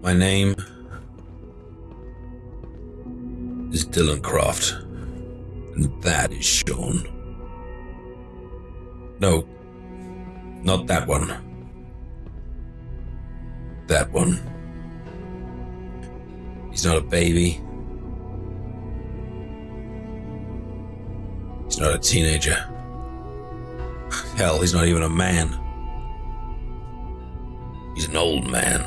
My name is Dylan Croft, and that is Sean. No, not that one. That one. He's not a baby. He's not a teenager. Hell, he's not even a man. He's an old man.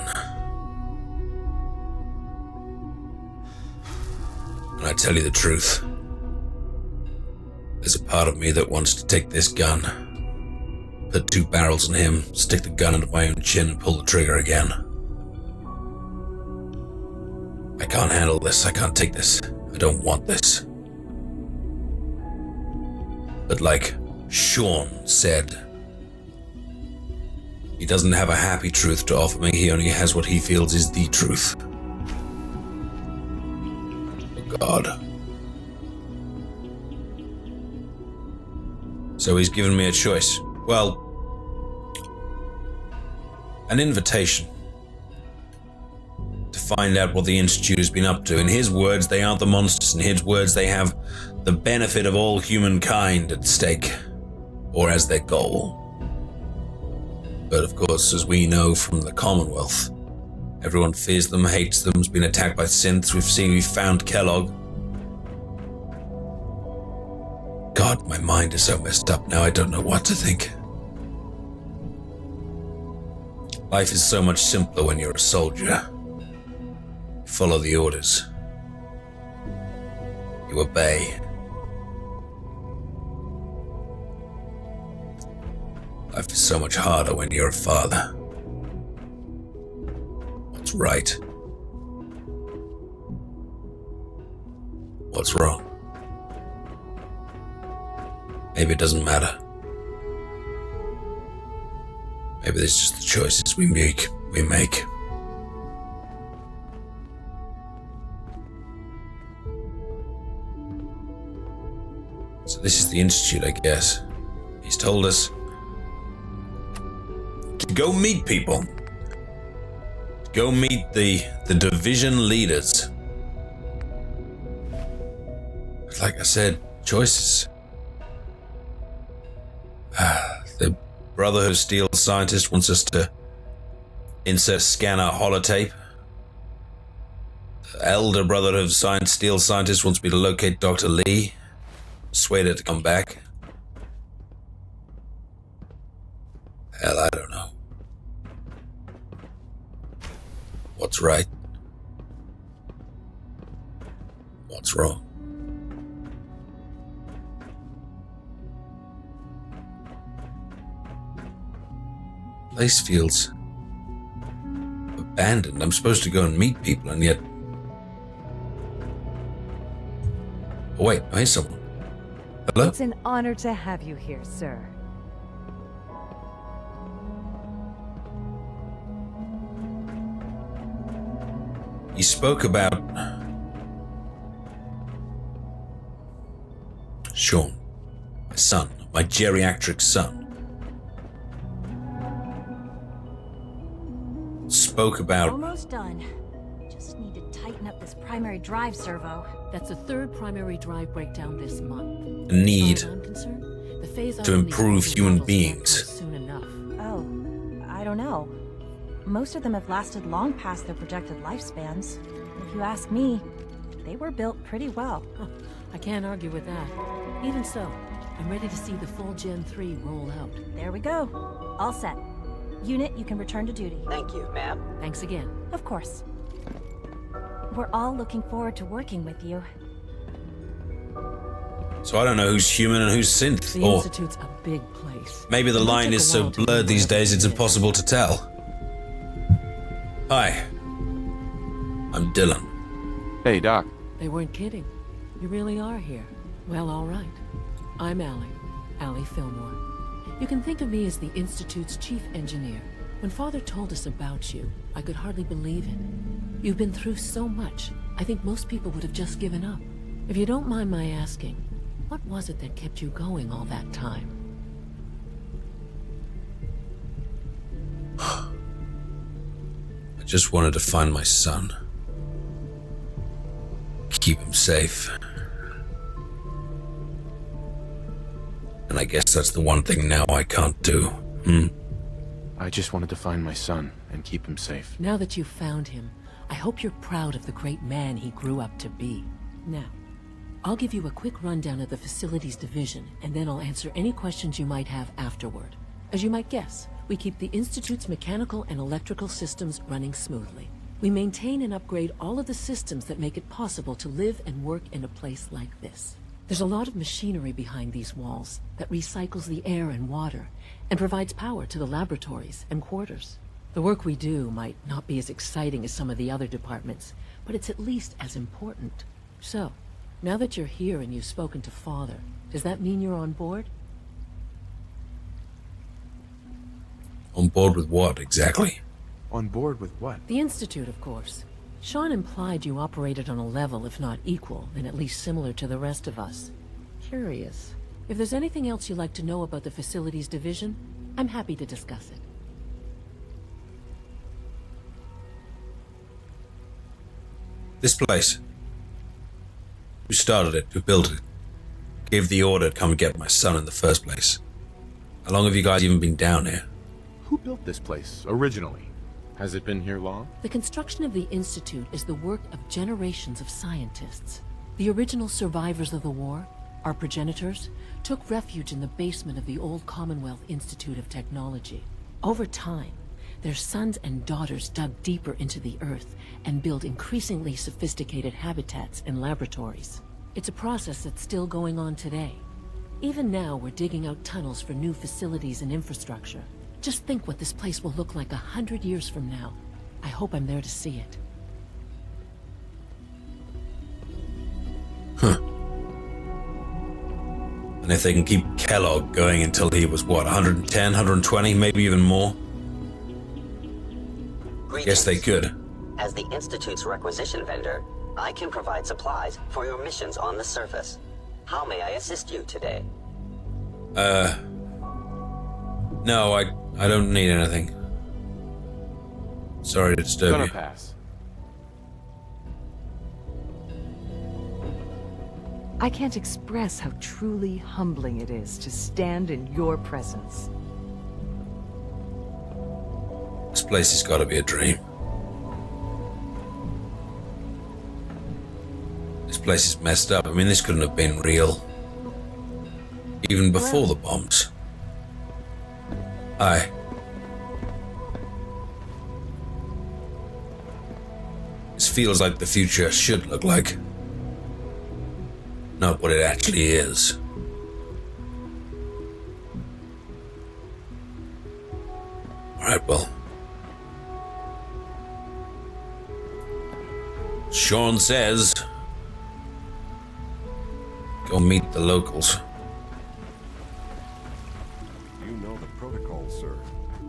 And I tell you the truth, there's a part of me that wants to take this gun, put 2 barrels in him, stick the gun into my own chin and pull the trigger again. I can't handle this. I can't take this. I don't want this. But like Sean said, he doesn't have a happy truth to offer me. He only has what he feels is the truth. Oh God. So he's given me a choice. Well, an invitation to find out what the Institute has been up to. In his words, they aren't the monsters. In his words, they have the benefit of all humankind at stake, or as their goal. But of course, as we know from the Commonwealth, everyone fears them, hates them, has been attacked by synths. We've found Kellogg. God, my mind is so messed up now, I don't know what to think. Life is so much simpler when you're a soldier. You follow the orders. You obey. Life is so much harder when you're a father. What's right? What's wrong? Maybe it doesn't matter. Maybe there's just the choices we make. So this is the Institute, I guess. He's told us to go meet people. To go meet the division leaders. Like I said, choices. The Brotherhood of Steel Scientists wants us to insert scanner holotape. The Elder Brotherhood of Steel Scientists wants me to locate Dr. Lee. Persuade her to come back. Hell, I don't know. What's right? What's wrong? Place feels abandoned. I'm supposed to go and meet people, and yet... Oh wait, I hear someone. Hello? It's an honor to have you here, sir. He spoke about... Sean, my son, my geriatric son. Spoke about... Almost done. Just need to tighten up this primary drive servo. That's the 3rd primary drive breakdown this month. a need As far as I'm concerned, the phase to improve human beings. Soon enough. Oh, I don't know. Most of them have lasted long past their projected lifespans. If you ask me, they were built pretty well. I can't argue with that. Even so, I'm ready to see the full Gen 3 roll out. There we go. All set. Unit, you can return to duty. Thank you, ma'am. Thanks again. Of course. We're all looking forward to working with you. So I don't know who's human and who's synth, The or Institute's a big place. maybe the It might line take is a so while to blurred do these whatever days it's it is. impossible to tell. Hi. I'm Dylan. Hey, Doc. They weren't kidding. You really are here. Well, all right. I'm Allie Fillmore. You can think of me as the Institute's chief engineer. When Father told us about you, I could hardly believe it. You've been through so much, I think most people would have just given up. If you don't mind my asking, what was it that kept you going all that time? A Just wanted to find my son. Keep him safe. And I guess that's the one thing now I can't do. I just wanted to find my son and keep him safe. Now that you've found him, I hope you're proud of the great man he grew up to be. Now, I'll give you a quick rundown of the facilities division, and then I'll answer any questions you might have afterward. As you might guess, we keep the Institute's mechanical and electrical systems running smoothly. We maintain and upgrade all of the systems that make it possible to live and work in a place like this. There's a lot of machinery behind these walls that recycles the air and water and provides power to the laboratories and quarters. The work we do might not be as exciting as some of the other departments, but it's at least as important. So, now that you're here and you've spoken to Father, does that mean you're on board? On board with what, exactly? On board with what? The Institute, of course. Sean implied you operated on a level, if not equal, then at least similar to the rest of us. Curious. If there's anything else you'd like to know about the Facilities Division, I'm happy to discuss it. This place. Who started it? Who built it? Gave the order to come and get my son in the first place? How long have you guys even been down here? Who built this place, originally? Has it been here long? The construction of the Institute is the work of generations of scientists. The original survivors of the war, our progenitors, took refuge in the basement of the old Commonwealth Institute of Technology. Over time, their sons and daughters dug deeper into the earth and built increasingly sophisticated habitats and laboratories. It's a process that's still going on today. Even now, we're digging out tunnels for new facilities and infrastructure. Just think what this place will look like 100 years from now. I hope I'm there to see it. And if they can keep Kellogg going until he was, what, 110, 120, maybe even more? Guess they could. As the Institute's requisition vendor, I can provide supplies for your missions on the surface. How may I assist you today? No, I don't need anything. Sorry to disturb Gonna you. pass. I can't express how truly humbling it is to stand in your presence. This place has got to be a dream. This place is messed up. I mean, this couldn't have been real. Even before the bombs. Aye. This feels like the future should look like. Not what it actually is. Alright, well. Sean says, go meet the locals. You know the protocol, sir.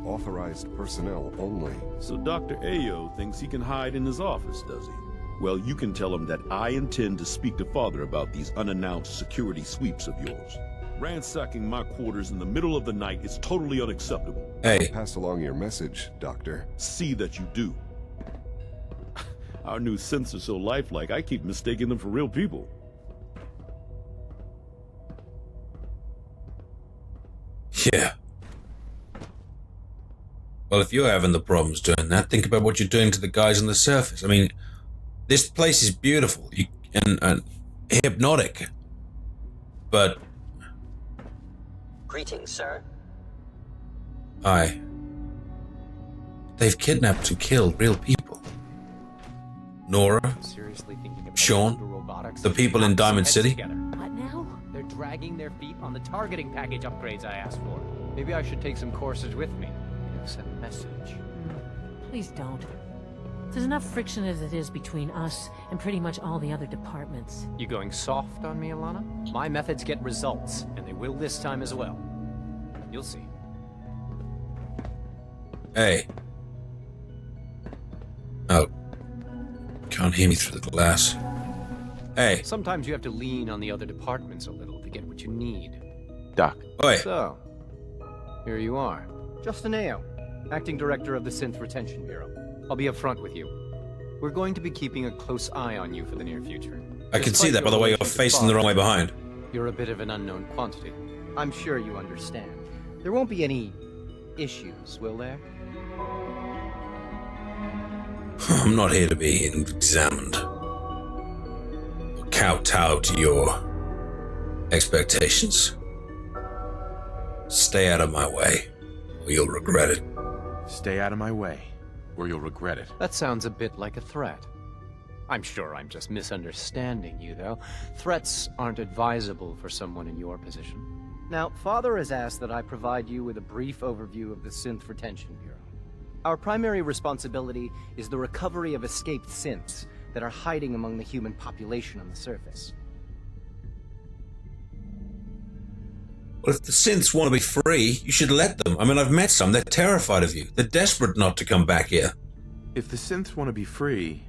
Authorized personnel only. So Dr. Ayo thinks he can hide in his office, does he? Well, you can tell him that I intend to speak to Father about these unannounced security sweeps of yours. Ransacking my quarters in the middle of the night is totally unacceptable. Hey, Pass along your message, Doctor. See that you do. Our new synths are so lifelike, I keep mistaking them for real people. yeah. Well, if you're having the problems doing that, think about what you're doing to the guys on the surface. I mean, this place is beautiful and hypnotic, but... Greetings, sir. Aye. They've kidnapped and killed real people. Nora, Seriously thinking about Sean, robotics? the people in Diamond Heads City. together. What now? They're dragging their feet on the targeting package upgrades I asked for. Maybe I should take some courses with me. Send a message. Please don't. There's enough friction as it is between us and pretty much all the other departments. You going soft on me, Alana? My methods get results, and they will this time as well. You'll see. Hey. Oh. Can't hear me through the glass. Hey. Sometimes you have to lean on the other departments a little to get what you need. Doc. Oi. So, here you are. Justin Ayo, Acting Director of the Synth Retention Bureau. I'll be upfront with you. We're going to be keeping a close eye on you for the near future. I can see that by the way you're facing the wrong way behind. You're a bit of an unknown quantity. I'm sure you understand. There won't be any issues, will there? I'm not here to be examined. Or kowtow to your expectations. Stay out of my way, or you'll regret it. Stay out of my way, or you'll regret it. That sounds a bit like a threat. I'm sure I'm just misunderstanding you, though. Threats aren't advisable for someone in your position. Now, Father has asked that I provide you with a brief overview of the Synth Retention Bureau. Our primary responsibility is the recovery of escaped synths that are hiding among the human population on the surface. Well, if the synths want to be free, you should let them. I mean, I've met some. They're terrified of you. They're desperate not to come back here. If the synths want to be free,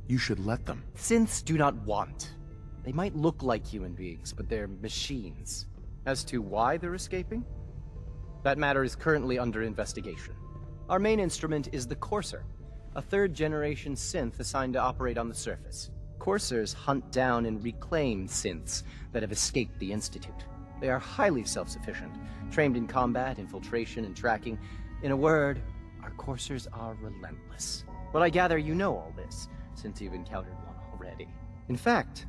you should let them. Synths do not want. They might look like human beings, but they're machines. As to why they're escaping? That matter is currently under investigation. Our main instrument is the Courser, a third-generation synth assigned to operate on the surface. Coursers hunt down and reclaim synths that have escaped the Institute. They are highly self-sufficient, trained in combat, infiltration, and tracking. In a word, our coursers are relentless. But I gather you know all this, since you've encountered one already. In fact,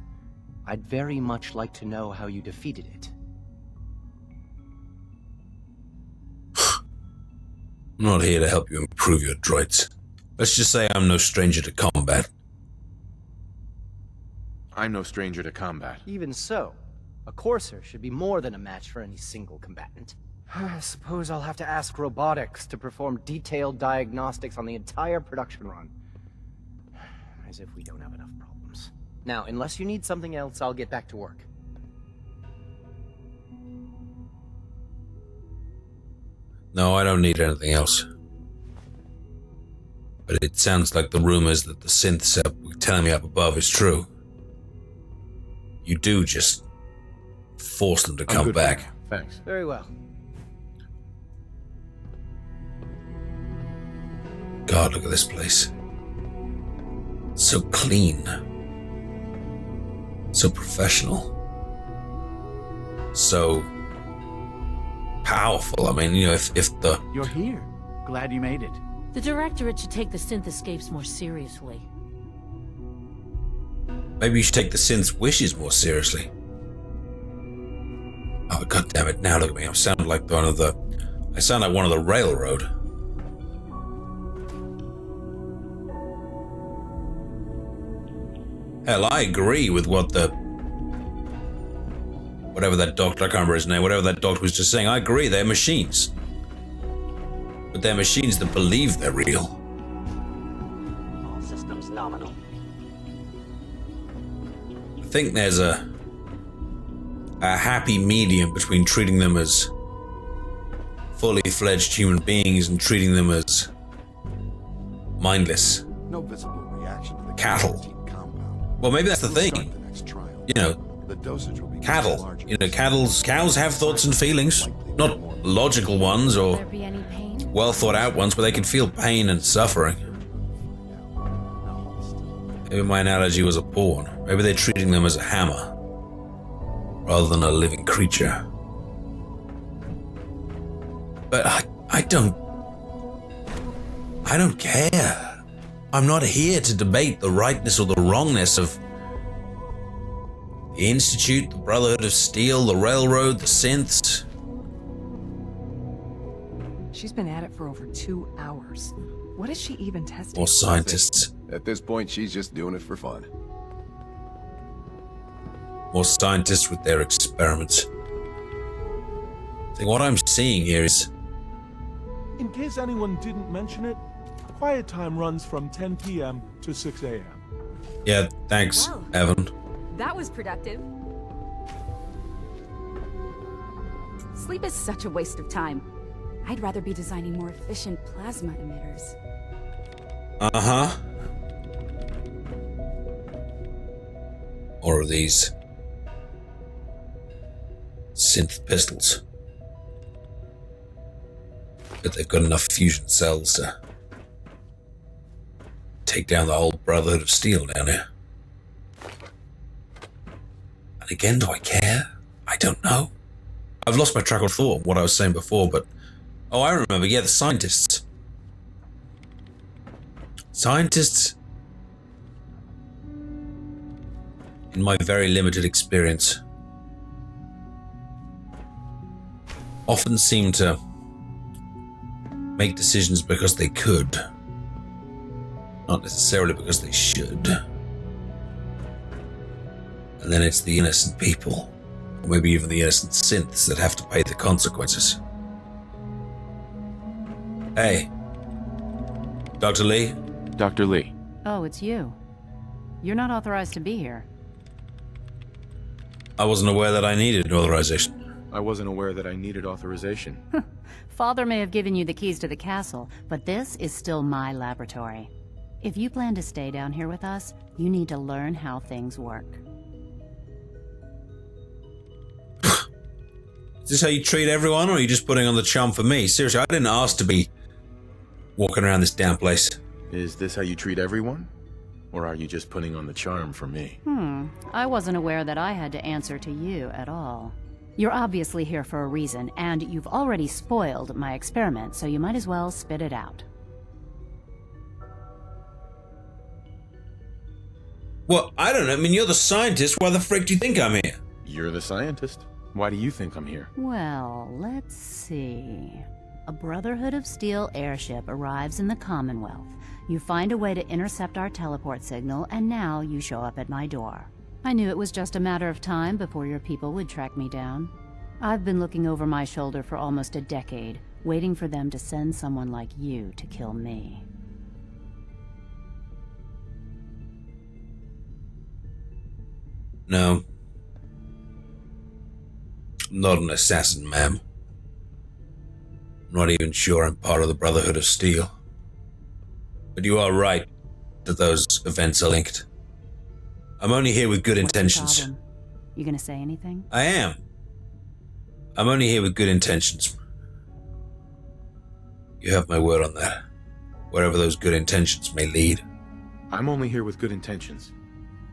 I'd very much like to know how you defeated it. I'm not here to help you improve your droids. Let's just say I'm no stranger to combat. I'm no stranger to combat. Even so, a Courser should be more than a match for any single combatant. I suppose I'll have to ask robotics to perform detailed diagnostics on the entire production run. As if we don't have enough problems. Now, unless you need something else, I'll get back to work. No, I don't need anything else. But it sounds like the rumors that the synths are telling me up above is true. You do just force them to come back. Thanks. Very well. God, look at this place. So clean. So professional. So powerful. I mean, you know, if the... You're here. Glad you made it. The Directorate should take the synth escapes more seriously. Maybe you should take the synth's wishes more seriously. Oh, God damn it. Now look at me. I sound like one of the... I sound like one of the railroad. Hell, I agree with what the... Whatever that doctor, I can't remember his name, whatever that doctor was just saying. I agree, they're machines. But they're machines that believe they're real. All systems nominal. I think there's a happy medium between treating them as fully fledged human beings and treating them as mindless No visible reaction to the cattle. guaranteed compound. Well, maybe that's the We'll thing. start the next trial. You know, The dosage will be cattle. larger. You know, cows have thoughts and feelings. Not logical ones or Will there be any pain? well thought out ones, but they can feel pain and suffering. Maybe my analogy was a poor one. Maybe they're treating them as a hammer rather than a living creature. But I don't care. I'm not here to debate the rightness or the wrongness of the Institute, the Brotherhood of Steel, the Railroad, the Synths. She's been at it for over 2 hours. What is she even testing? Or scientists. At this point, she's just doing it for fun. More scientists with their experiments. What I'm seeing here is... In case anyone didn't mention it, quiet time runs from 10 p.m. to 6 a.m. Yeah, thanks, Wow. Evan. That was productive. Sleep is such a waste of time. I'd rather be designing more efficient plasma emitters. Uh-huh. Or these synth pistols. But they've got enough fusion cells to take down the whole Brotherhood of Steel down here. And again, do I care? I don't know. I've lost my track of thought, what I was saying before, but... Oh, I remember, yeah, the scientists. Scientists, in my very limited experience, often seem to make decisions because they could, not necessarily because they should. And then it's the innocent people, or maybe even the innocent synths, that have to pay the consequences. Hey, Dr. Lee? Dr. Lee. Oh, it's you. You're not authorized to be here. I wasn't aware that I needed authorization. I wasn't aware that I needed authorization. Father may have given you the keys to the castle, but this is still my laboratory. If you plan to stay down here with us, you need to learn how things work. Is this how you treat everyone, or are you just putting on the charm for me? Seriously, I didn't ask to be walking around this damn place. Is this how you treat everyone? Or are you just putting on the charm for me? I wasn't aware that I had to answer to you at all. You're obviously here for a reason, and you've already spoiled my experiment, so you might as well spit it out. Well, I don't know. I mean, you're the scientist. Why the frick do you think I'm here? You're the scientist. Why do you think I'm here? Well, let's see. A Brotherhood of Steel airship arrives in the Commonwealth. You find a way to intercept our teleport signal, and now you show up at my door. I knew it was just a matter of time before your people would track me down. I've been looking over my shoulder for almost a decade, waiting for them to send someone like you to kill me. No. I'm not an assassin, ma'am. I'm not even sure I'm part of the Brotherhood of Steel. But you are right that those events are linked. I'm only here with good intentions. What's the problem? You gonna say anything? I am. I'm only here with good intentions. You have my word on that. Wherever those good intentions may lead. I'm only here with good intentions.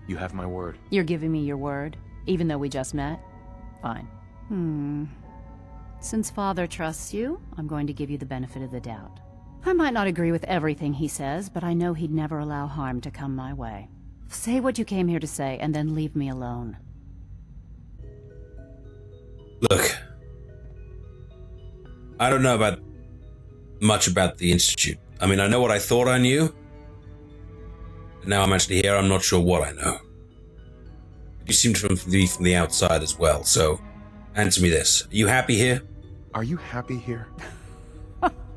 You have my word. You're giving me your word, even though we just met? Fine. Since Father trusts you, I'm going to give you the benefit of the doubt. I might not agree with everything he says, but I know he'd never allow harm to come my way. Say what you came here to say, and then leave me alone. Look, I don't know much about the Institute. I mean, I know what I thought I knew. And now I'm actually here, I'm not sure what I know. You seem to be from the outside as well, so answer me this. Are you happy here? Are you happy here?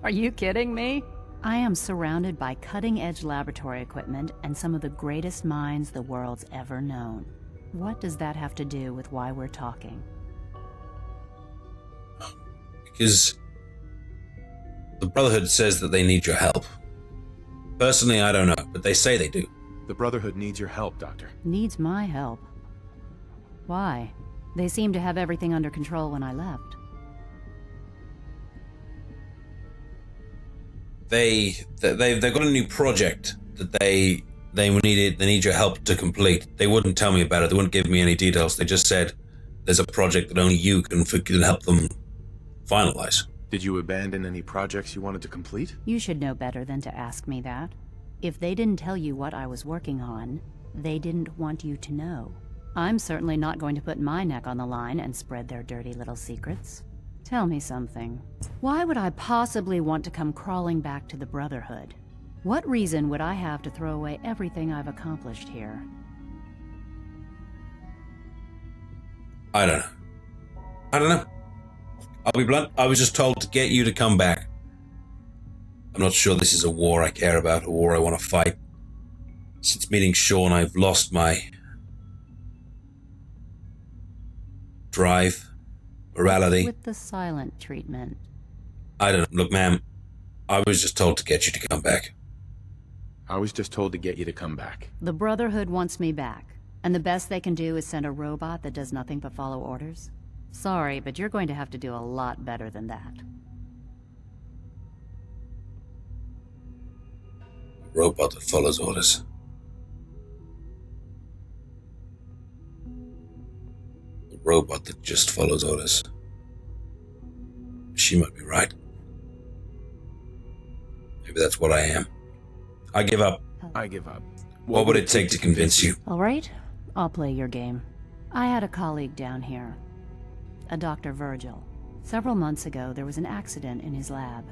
Are you kidding me? I am surrounded by cutting-edge laboratory equipment and some of the greatest minds the world's ever known. What does that have to do with why we're talking? Because the Brotherhood says that they need your help. Personally, I don't know, but they say they do. The Brotherhood needs your help, Doctor. Needs my help? Why? They seemed to have everything under control when I left. They've got a new project that they need your help to complete. They wouldn't tell me about it. They wouldn't give me any details. They just said there's a project that only you can help them finalize. Did you abandon any projects you wanted to complete? You should know better than to ask me that. If they didn't tell you what I was working on, they didn't want you to know. I'm certainly not going to put my neck on the line and spread their dirty little secrets. Tell me something. Why would I possibly want to come crawling back to the Brotherhood? What reason would I have to throw away everything I've accomplished here? I don't know. I'll be blunt. I was just told to get you to come back. I'm not sure this is a war I care about, a war I want to fight. Since meeting Sean, I've lost my drive, morality. With the silent treatment. I don't know. Look, ma'am, I was just told to get you to come back. I was just told to get you to come back. The Brotherhood wants me back, and the best they can do is send a robot that does nothing but follow orders. Sorry, but you're going to have to do a lot better than that. Robot that follows orders. The robot that just follows orders. She might be right. Maybe that's what I am. I give up. I give up. What would it take to convince you? All right, I'll play your game. I had a colleague down here, a Dr. Virgil. Several months ago, there was an accident in his lab,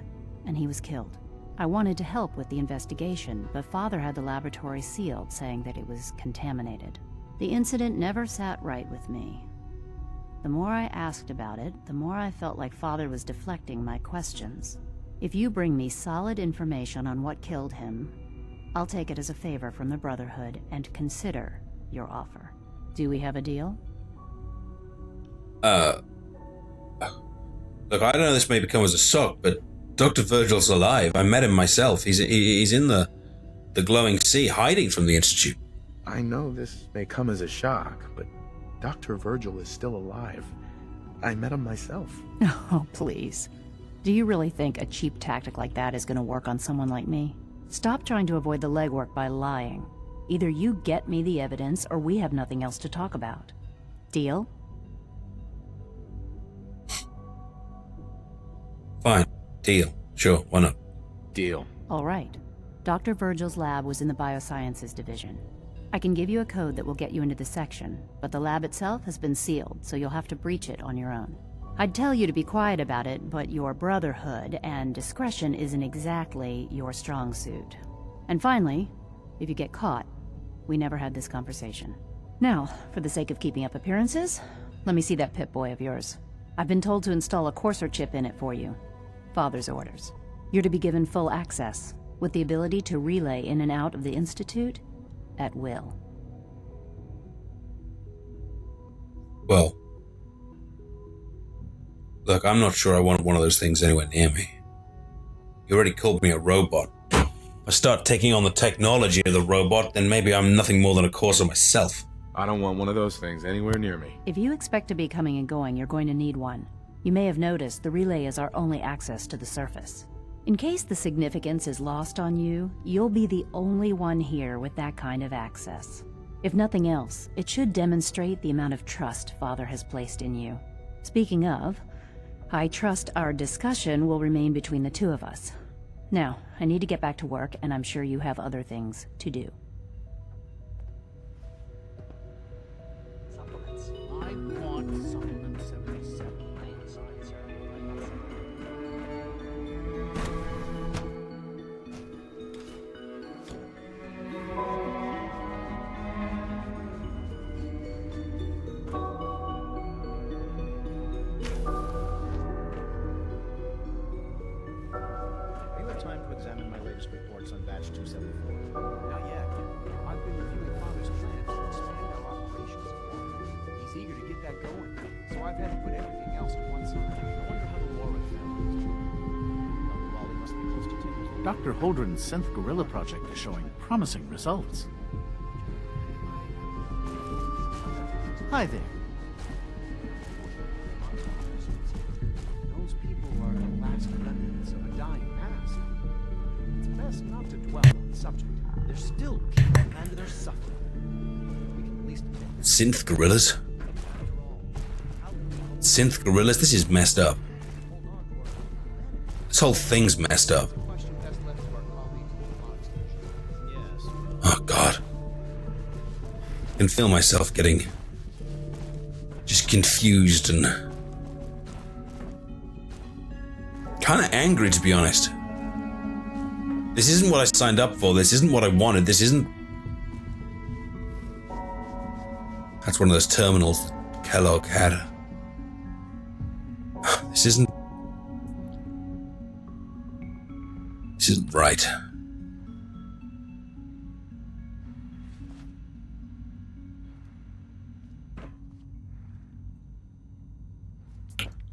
and he was killed. I wanted to help with the investigation, but Father had the laboratory sealed, saying that it was contaminated. The incident never sat right with me. The more I asked about it, the more I felt like Father was deflecting my questions. If you bring me solid information on what killed him, I'll take it as a favor from the Brotherhood and consider your offer. Do we have a deal? Look, I know this may become as a shock, but Dr. Virgil's alive. I met him myself. He's in the glowing sea, hiding from the Institute. I know this may come as a shock, but Dr. Virgil is still alive. I met him myself. Oh, please. Do you really think a cheap tactic like that is going to work on someone like me? Stop trying to avoid the legwork by lying. Either you get me the evidence, or we have nothing else to talk about. Deal? Fine. Deal. Sure, why not? Deal. All right. Dr. Virgil's lab was in the Biosciences Division. I can give you a code that will get you into the section, but the lab itself has been sealed, so you'll have to breach it on your own. I'd tell you to be quiet about it, but your Brotherhood and discretion isn't exactly your strong suit. And finally, if you get caught, we never had this conversation. Now, for the sake of keeping up appearances, let me see that Pip-Boy of yours. I've been told to install a Courser chip in it for you. Father's orders. You're to be given full access, with the ability to relay in and out of the Institute at will. Well, look, I'm not sure I want one of those things anywhere near me. You already called me a robot. If I start taking on the technology of the robot, then maybe I'm nothing more than a Courser myself. I don't want one of those things anywhere near me. If you expect to be coming and going, you're going to need one. You may have noticed the relay is our only access to the surface. In case the significance is lost on you, you'll be the only one here with that kind of access. If nothing else, it should demonstrate the amount of trust Father has placed in you. Speaking of, I trust our discussion will remain between the two of us. Now, I need to get back to work, and I'm sure you have other things to do. I want supplement 77. You have time to examine my latest reports on batch 274. Not yet. I've been reviewing Father's plans to expand our operations. He's eager to get that going, so I've had to put everything else to one side. I wonder how the Laura family is doing. Dr. Raleigh must be close to 10 years old. Dr. Holdren's synth gorilla project is showing promising results. Hi there. Those people are the last remnants of a dying past. It's best not to dwell on the subject. They're still people and they're suffering. We can at least Synth gorillas? Synth gorillas? This is messed up. This whole thing's messed up. Oh god. I can feel myself getting just confused and kind of angry, to be honest. This isn't what I signed up for. This isn't what I wanted. This isn't... That's one of those terminals that Kellogg had. This isn't right.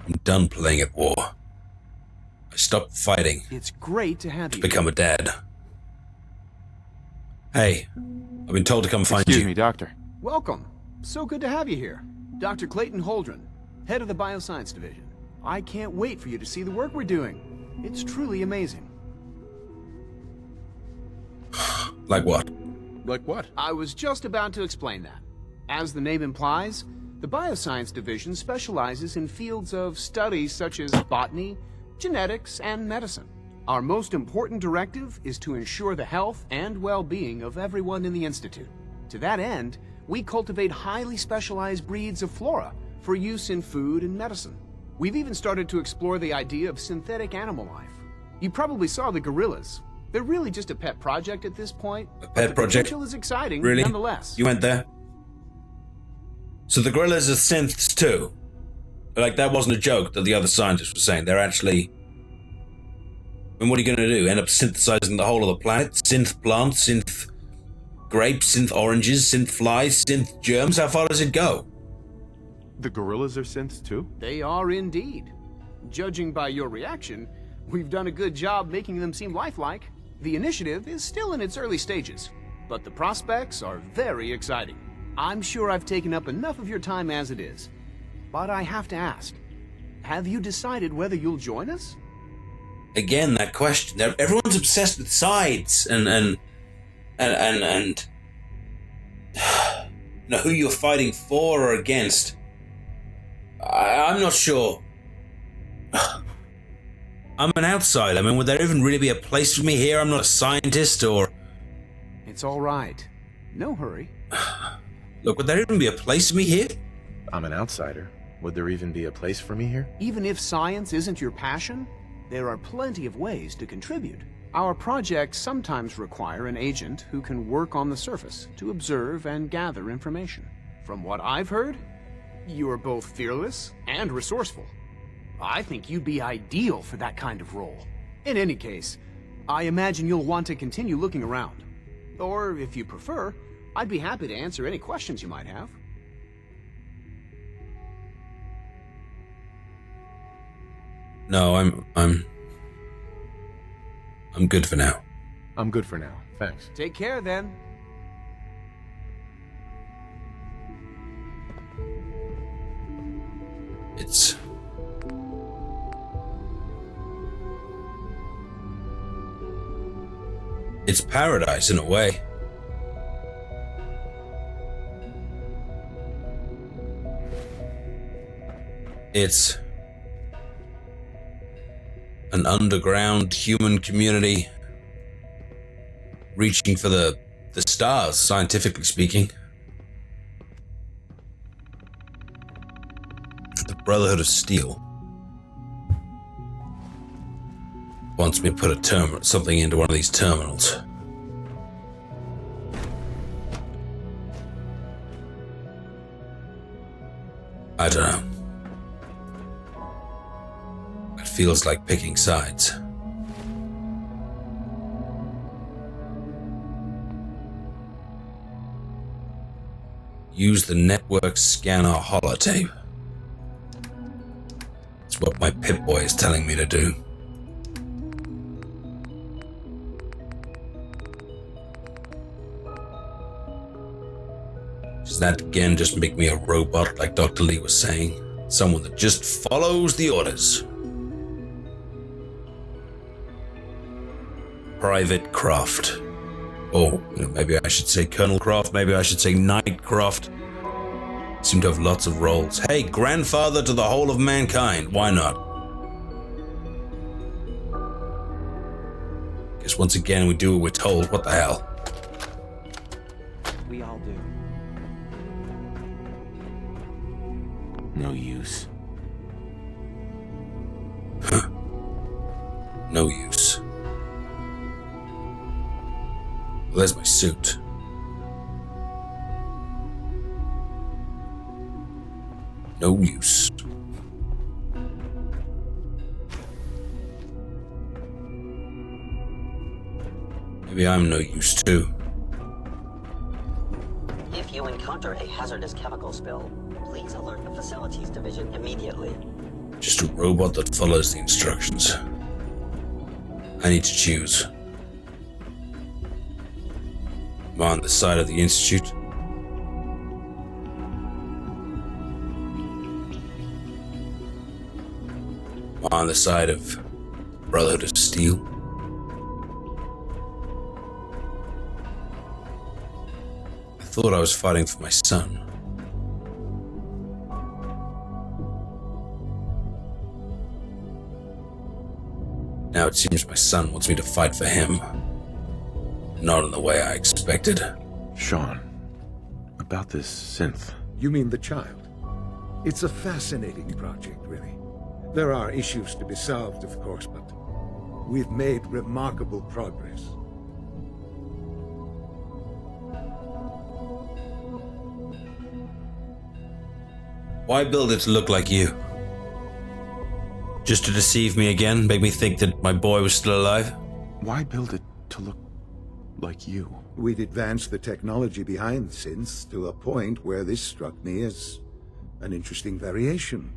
I'm done playing at war. I stopped fighting. It's great to have you. Become a dad. Hey, I've been told to come find you. Excuse me, Doctor. Welcome. So good to have you here. Dr. Clayton Holdren, head of the Bioscience Division. I can't wait for you to see the work we're doing. It's truly amazing. Like what? Like what? I was just about to explain that. As the name implies, the Bioscience Division specializes in fields of study such as botany, genetics, and medicine. Our most important directive is to ensure the health and well-being of everyone in the Institute. To that end, we cultivate highly specialized breeds of flora for use in food and medicine. We've even started to explore the idea of synthetic animal life. You probably saw the gorillas. They're really just a pet project at this point. A pet project? The potential is exciting, Really? nonetheless. You went there? So the gorillas are synths too? Like, that wasn't a joke that the other scientists were saying. They're actually... And what are you going to do? End up synthesizing the whole of the planet? Synth plants, synth grapes, synth oranges, synth flies, synth germs? How far does it go? The gorillas are synths too? They are indeed. Judging by your reaction, we've done a good job making them seem lifelike. The initiative is still in its early stages, but the prospects are very exciting. I'm sure I've taken up enough of your time as it is. But I have to ask, have you decided whether you'll join us? Again, that question. Everyone's obsessed with sides and you know, who you're fighting for or against. I'm not sure. I'm an outsider. I mean, would there even really be a place for me here? I'm not a scientist or... It's all right. No hurry. Look, would there even be a place for me here? I'm an outsider. Would there even be a place for me here? Even if science isn't your passion, there are plenty of ways to contribute. Our projects sometimes require an agent who can work on the surface to observe and gather information. From what I've heard, you are both fearless and resourceful. I think you'd be ideal for that kind of role. In any case, I imagine you'll want to continue looking around. Or, if you prefer, I'd be happy to answer any questions you might have. No, I'm good for now. I'm good for now, thanks. Take care, then. It's paradise in a way. It's an underground human community reaching for the stars, scientifically speaking. The Brotherhood of Steel wants me to put something into one of these terminals. I don't know. It feels like picking sides. Use the network scanner holotape. It's what my Pip-Boy is telling me to do. Does that again just make me a robot like Dr. Lee was saying? Someone that just follows the orders. Private Croft. Or maybe I should say Colonel Croft, maybe I should say Knight Croft. Seem to have lots of roles. Hey, grandfather to the whole of mankind. Why not? Guess once again we do what we're told. What the hell? We all do. No use. Huh. No use. Well, there's my suit. No use. Maybe I'm no use too. If you encounter a hazardous chemical spill, please alert the Facilities Division immediately. Just a robot that follows the instructions. I need to choose. Am I on the side of the Institute? Am I on the side of Brotherhood of Steel? thought I was fighting for my son. Now it seems my son wants me to fight for him. Not in the way I expected. Sean, about this synth. You mean the child? It's a fascinating project, really. There are issues to be solved, of course, but we've made remarkable progress. Why build it to look like you? Just to deceive me again? Make me think that my boy was still alive? Why build it to look like you? We'd advanced the technology behind synths to a point where this struck me as an interesting variation.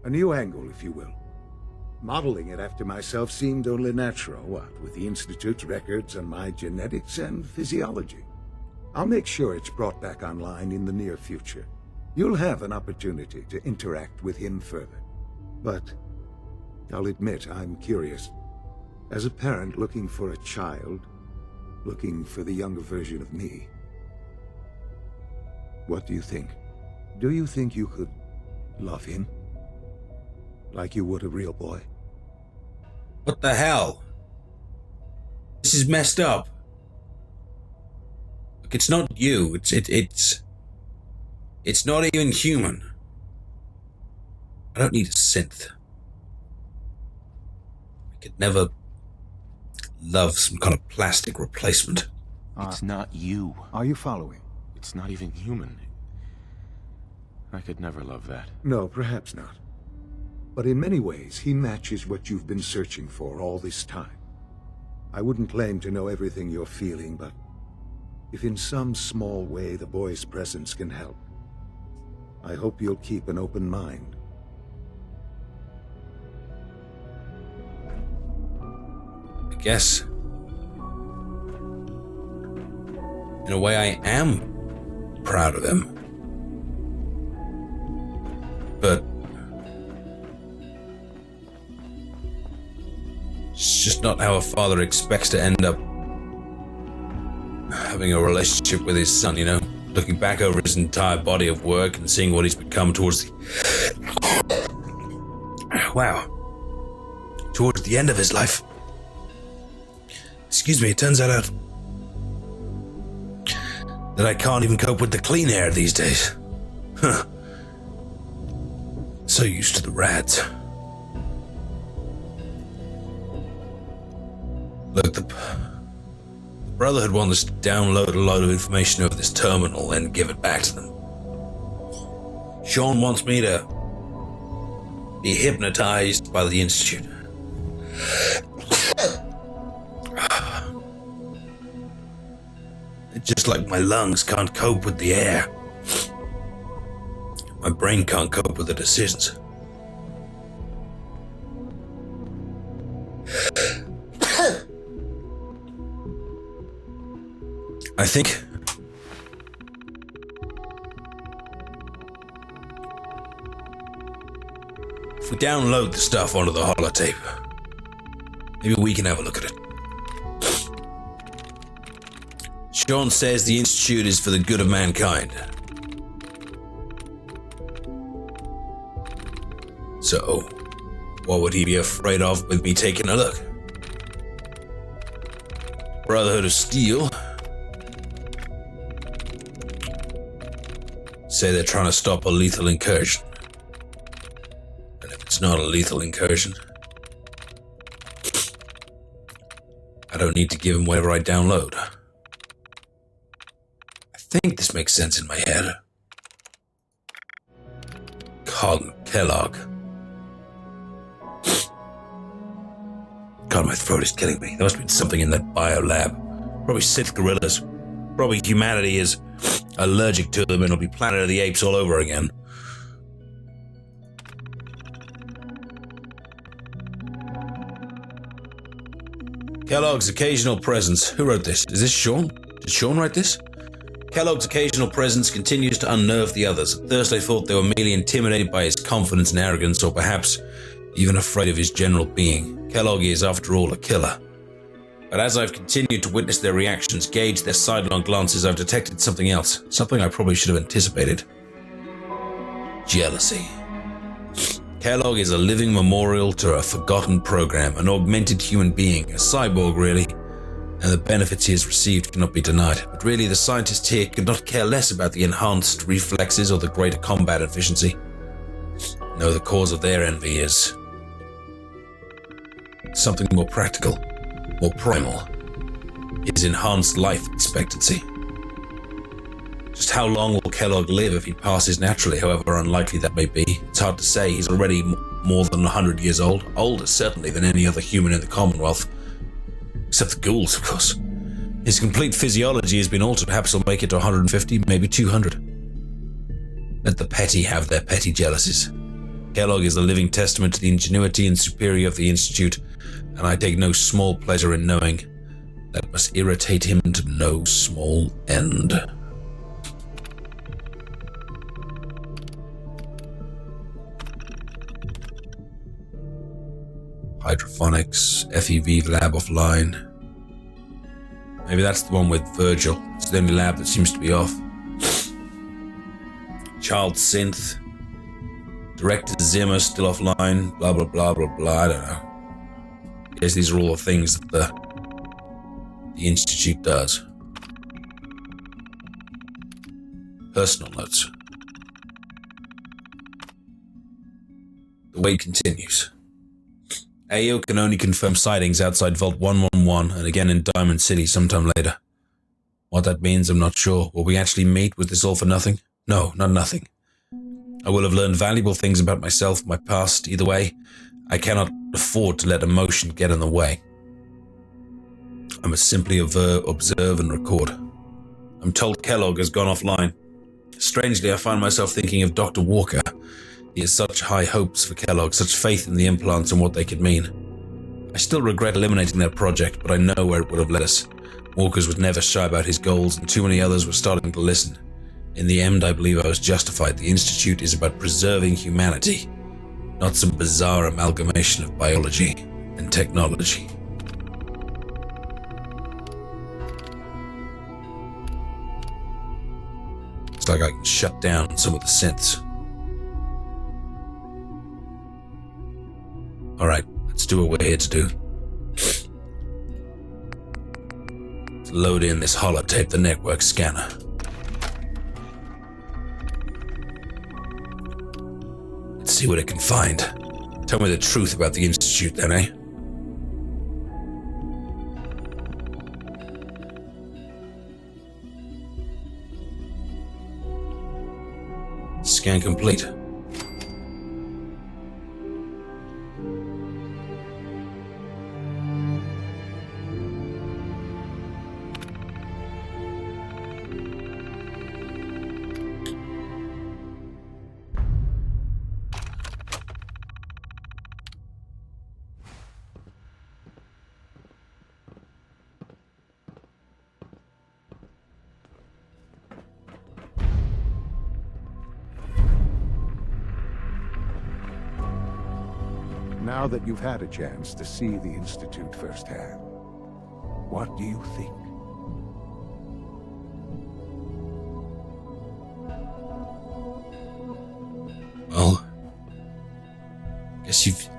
A new angle, if you will. Modeling it after myself seemed only natural, what with the Institute's records and my genetics and physiology. I'll make sure it's brought back online in the near future. You'll have an opportunity to interact with him further. But I'll admit I'm curious. As a parent looking for a child, looking for the younger version of me, what do you think? Do you think you could love him? Like you would a real boy? What the hell? This is messed up. Look, it's not you. It's not even human. I don't need a synth. I could never love some kind of plastic replacement. It's not you. Are you following? It's not even human. I could never love that. No, perhaps not. But in many ways, he matches what you've been searching for all this time. I wouldn't claim to know everything you're feeling, but if in some small way the boy's presence can help, I hope you'll keep an open mind. I guess. In a way, I am proud of him. But it's just not how a father expects to end up having a relationship with his son, you know? Looking back over his entire body of work and seeing what he's become towards the... Wow. Towards the end of his life. Excuse me, it turns out that I can't even cope with the clean air these days. Huh. So used to the rats. Look, the Brotherhood wants us to download a load of information over this terminal and give it back to them. Sean wants me to be hypnotized by the Institute. Just like my lungs can't cope with the air. My brain can't cope with the decisions. I think if we download the stuff onto the holotape, maybe we can have a look at it. Sean says the Institute is for the good of mankind. So, what would he be afraid of with me taking a look? Brotherhood of Steel say they're trying to stop a lethal incursion. And if it's not a lethal incursion, I don't need to give him whatever I download. I think this makes sense in my head. Kellogg. God, my throat is killing me. There must be something in that biolab. Probably Sith gorillas. Probably humanity is allergic to them and it'll be Planet of the Apes all over again. Kellogg's occasional presence. Who wrote this? Is this Sean? Did Sean write this? Kellogg's occasional presence continues to unnerve the others. At first I thought they were merely intimidated by his confidence and arrogance, or perhaps even afraid of his general being. Kellogg is, after all, a killer. But as I've continued to witness their reactions, gauge their sidelong glances, I've detected something else. Something I probably should have anticipated. Jealousy. Kellogg is a living memorial to a forgotten program, an augmented human being, a cyborg really, and the benefits he has received cannot be denied. But really, the scientists here could not care less about the enhanced reflexes or the greater combat efficiency. No, the cause of their envy is something more practical, more primal. His enhanced life expectancy. Just how long will Kellogg live if he passes naturally, however unlikely that may be? It's hard to say. He's already more than 100 years old. Older, certainly, than any other human in the Commonwealth. Except the ghouls, of course. His complete physiology has been altered. Perhaps he'll make it to 150, maybe 200. Let the petty have their petty jealousies. Kellogg is a living testament to the ingenuity and superiority of the Institute, and I take no small pleasure in knowing that must irritate him to no small end. Hydroponics, FEV lab offline. Maybe that's the one with Virgil. It's the only lab that seems to be off. Child synth. Director Zimmer still offline. Blah, blah, blah, blah, blah. I don't know. I guess these are all the things that the Institute does. Personal notes. The wait continues. AO can only confirm sightings outside Vault 111 and again in Diamond City sometime later. What that means, I'm not sure. Will we actually meet? Was this all for nothing? No, not nothing. I will have learned valuable things about myself, my past. Either way, I cannot afford to let emotion get in the way. I must simply observe and record. I'm told Kellogg has gone offline. Strangely, I find myself thinking of Dr. Walker. He has such high hopes for Kellogg, such faith in the implants and what they could mean. I still regret eliminating that project, but I know where it would have led us. Walker's was never shy about his goals, and too many others were starting to listen. In the end, I believe I was justified. The Institute is about preserving humanity, not some bizarre amalgamation of biology and technology. It's like I can shut down some of the synths. Alright, let's do what we're here to do. Let's load in this holotape, the network scanner. Let's see what it can find. Tell me the truth about the Institute then, eh? Scan complete. Now that you've had a chance to see the Institute firsthand, what do you think? Well, guess you've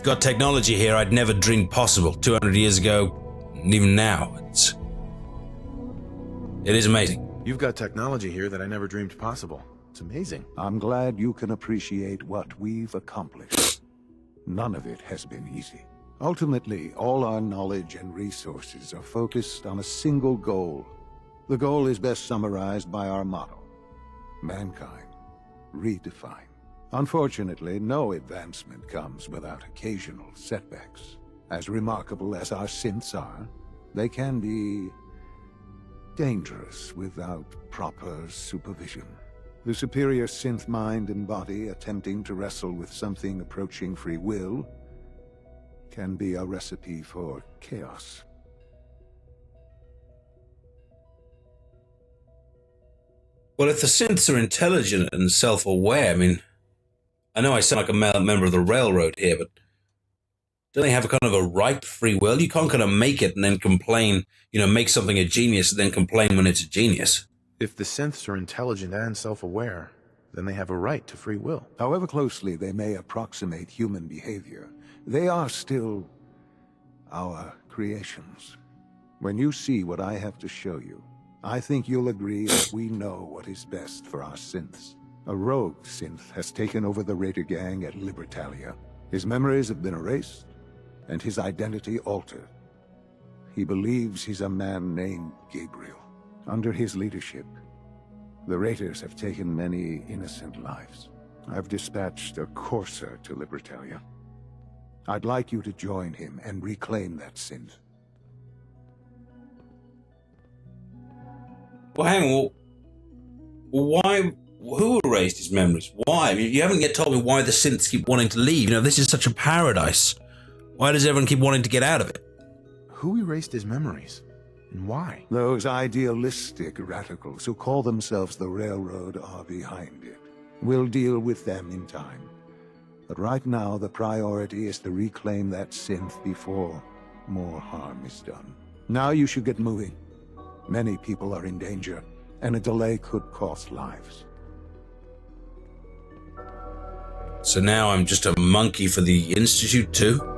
got technology here I'd never dreamed possible 200 years ago, and even now. It is amazing. You've got technology here that I never dreamed possible. It's amazing. I'm glad you can appreciate what we've accomplished. None of it has been easy. Ultimately, all our knowledge and resources are focused on a single goal. The goal is best summarized by our motto: mankind, redefined. Unfortunately, no advancement comes without occasional setbacks. As remarkable as our synths are, they can be dangerous without proper supervision. The superior synth mind and body attempting to wrestle with something approaching free will can be a recipe for chaos. Well, if the synths are intelligent and self-aware, I mean, I know I sound like a member of the railroad here, but Do they have a kind of a right free will? You can't kind of make it and then complain, make something a genius and then complain when it's a genius. If the synths are intelligent and self-aware, then they have a right to free will. However closely they may approximate human behavior, they are still our creations. When you see what I have to show you, I think you'll agree that we know what is best for our synths. A rogue synth has taken over the Raider gang at Libertalia. His memories have been erased, and his identity altered. He believes he's a man named Gabriel. Under his leadership, the Raiders have taken many innocent lives. I've dispatched a courser to Libertalia. I'd like you to join him and reclaim that synth. Well, hang on. Why? Who erased his memories? Why? I mean, you haven't yet told me why the synths keep wanting to leave. This is such a paradise. Why does everyone keep wanting to get out of it? Who erased his memories? And why? Those idealistic radicals who call themselves the Railroad are behind it. We'll deal with them in time. But right now, the priority is to reclaim that synth before more harm is done. Now you should get moving. Many people are in danger, and a delay could cost lives. So now I'm just a monkey for the Institute too?